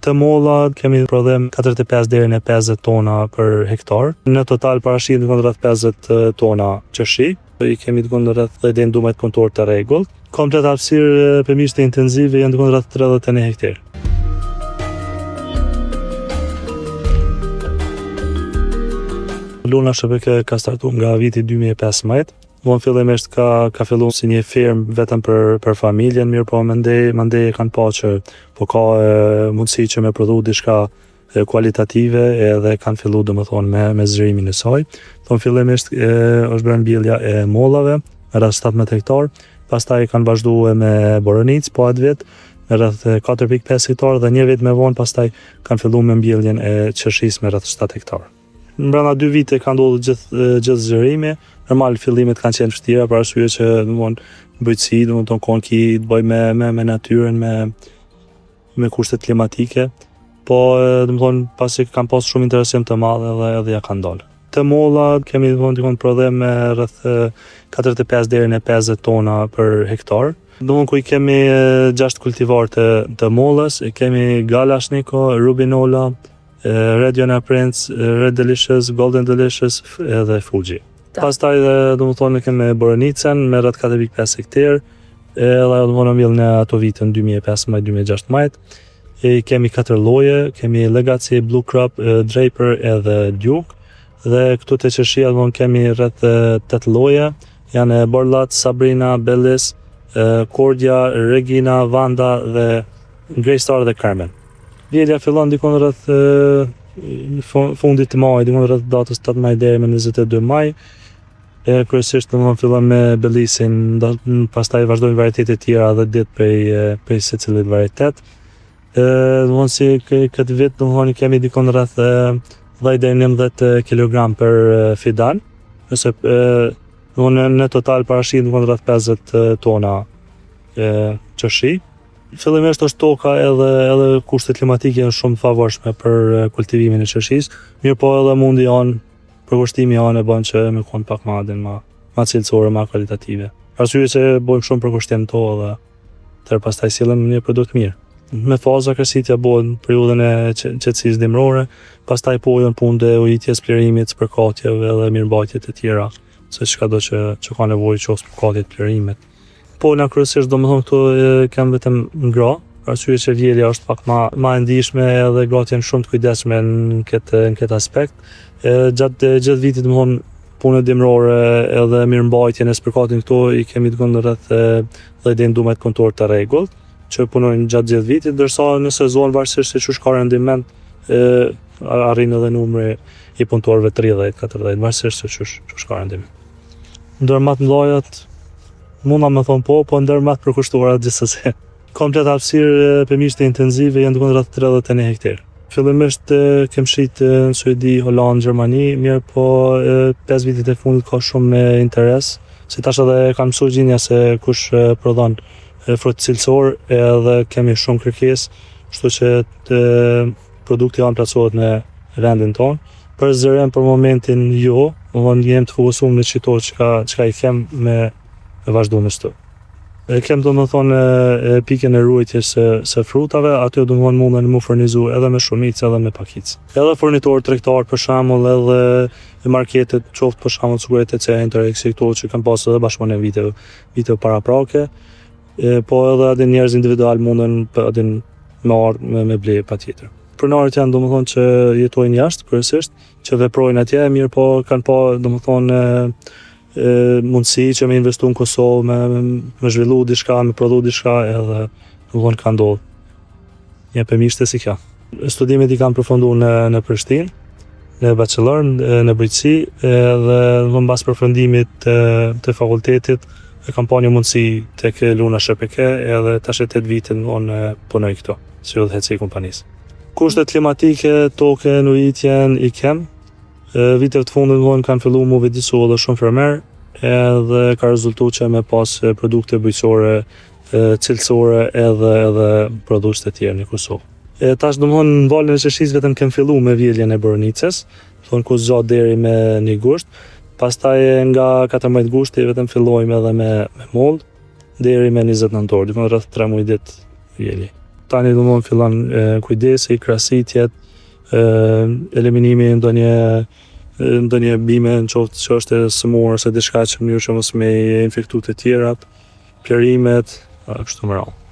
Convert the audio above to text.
Të molla kemi prodhim 45 deri në 50 tona për hektar. Në total parashikojmë të rreth 50 tona qershi. I kemi të rreth 10 ndumet kontor të rregullt. Komplet hapësirë pemishte intenzive janë të rreth 31 hektar. Luna SHPK ka startuar nga viti 2015. Von fillimisht ka filluar si një firmë vetëm për familjen, mirë po mandej kanë pa që po ka mundësi që me prodhu diçka kualitative edhe kanë filluar domethënë me zhrimin e saj. Fillimisht është bërë mbjellja e mollave me rreth 17 hektar, pastaj kanë vazhduar me borovnicë po atë vit me rreth 4.5 hektar dhe një vit më vonë pastaj kanë filluar me mbjelljen e qershisë me rreth 7 hektar. Brenda 2 vite ka ndodhur gjithë zgjerimi. Normal fillimet kanë qenë vështira për arsye që bëjtësi, konki të bëj me natyrën, me kushtet klimatike, po pasi kanë pas shumë interesim të madh edhe ja kanë dalë. Të molla kemi prodhim me rreth 45 deri në 50 tona për hektar. Ku i kemi 6 kultivar të mollës, kemi Galashnico, Rubinola, Rediona Prince, Red Delicious, Golden Delicious edhe Fuji. Pastaj kemi boronicën me rreth 4.5 hektar, edhe mbjell në ato vitën 2015-2016. Kemi 4 lloje, kemi Legacy, Blue Crop, Draper edhe Duke. Dhe këtu te qershia kemi rreth 8 lloje, janë Borlat, Sabrina, Bellis, Cordia, Regina, Vanda dhe Grey Star dhe Carmen. Vjelja fillon dikon rreth fundit të majit, dikon rreth datës 8 maj deri në 22 maj. Kryesisht fillon me Bellisin, pastaj vazhdojnë varietete tjera dhe ditë prej secilit varietet. Si këtë vit kemi dikon rreth 10 deri në 19 kg për fidan, nëse në total parashikojmë rreth 50 tona qershi. Fillimisht është toka edhe kushtet klimatike janë shumë të favorshme për kultivimin e qershisë, mirë po edhe mundi janë, përkushtimi janë e bën që me qenë pak ma cilësore, ma kvalitative. Arsye që bëjmë shumë përkushtim to dhe pastaj sillim një produkt mirë. Me faza kërsitja bëhet në periudhën e qetësisë dimrore, pastaj janë punë e ujitjes, plerimit, spërkatjeve dhe mirëmbajtjet e tjera, se çka do që ka nevojë qoftë spërkatjet, plerimet. Po na kryesisht këtu kam vetëm ngra, arsye që vjelja është pak ma e ndihshme edhe gratë janë shumë të kujdesshme në këtë aspekt. Gjatë vitit punën dimrore edhe mirëmbajtjen e spërkatin këtu i kemi të rreth 10 ndumet kontor të rregullt që punojnë gjatë gjithë vitit, ndërsa në sezon varësisht se çush ka rendiment arrin edhe numri i punëtorëve 30-40, varësisht se çush ka rendiment. Ndër më të mëdhajat munda me thonë po ndër më të përkushtuara gjithsesi. Komplet hapësirë pemishte intenzive janë të rreth 31 hektar. Fillimisht kem shit në Suedi, Holland, Gjermani, mirë po 5 vitet e fundit ka shumë interes, si tash edhe kanë mësuar gjinja se kush prodhon frut cilësor edhe kemi shumë kërkesë, kështu që produkti janë plotësohet në vendin tonë. Për zërim për momentin jo, jem të fokusuar në çito çka I kem me vazhdu në shtë. Kem pikën e ruajtjes së frutave, aty mundën mu furnizu edhe me shumicë edhe me pakicë. Edhe furnitor tregtar për shembull edhe marketet qoftë për shembull sigurisht ETC Interexi këto që kanë pasur edhe bashkë në vite paraprake, po edhe njerëz individual mundën me ble patjetër. Pronarët janë që jetojnë jashtë kryesisht, që veprojnë atje, mirë po kanë pa mundësi që me investu në Kosovë, me zhvillu diçka, me prodhu diçka edhe ka ndodhur. Një pemishte si kjo. Studimet I kam përfunduar në Prishtinë, në bachelor, në bujqësi, edhe mbas përfundimit të fakultetit, kam pa një mundësi tek Luna SHPK edhe tash 8 vite punoj këto, si udhëheqësi I kompanisë. Kushtet klimatike, token, ujitjen I kem. Viteve të fundit kanë filluar mu vedisu edhe shumë fermer, edhe ka rezultuar që me pas produkte bujqësore, cilësore edhe produkte të tjerë në Kosovë. Tash në valën e qershisë vetëm kem filluar me vjeljen e boronicës, ku zgjat deri me 1 gusht, pastaj nga 14 gushti vetëm fillojmë edhe me moll deri me 20 nëntor, rreth 3 muaj ditë vjeli. tani domon fillon kujdesi, krahasitjet, eliminimi ndonjë bime në qoftë që është e sëmurë ose diçka që mënyrë që mos me infektu të tjerat, plerimet, kështu me radhë.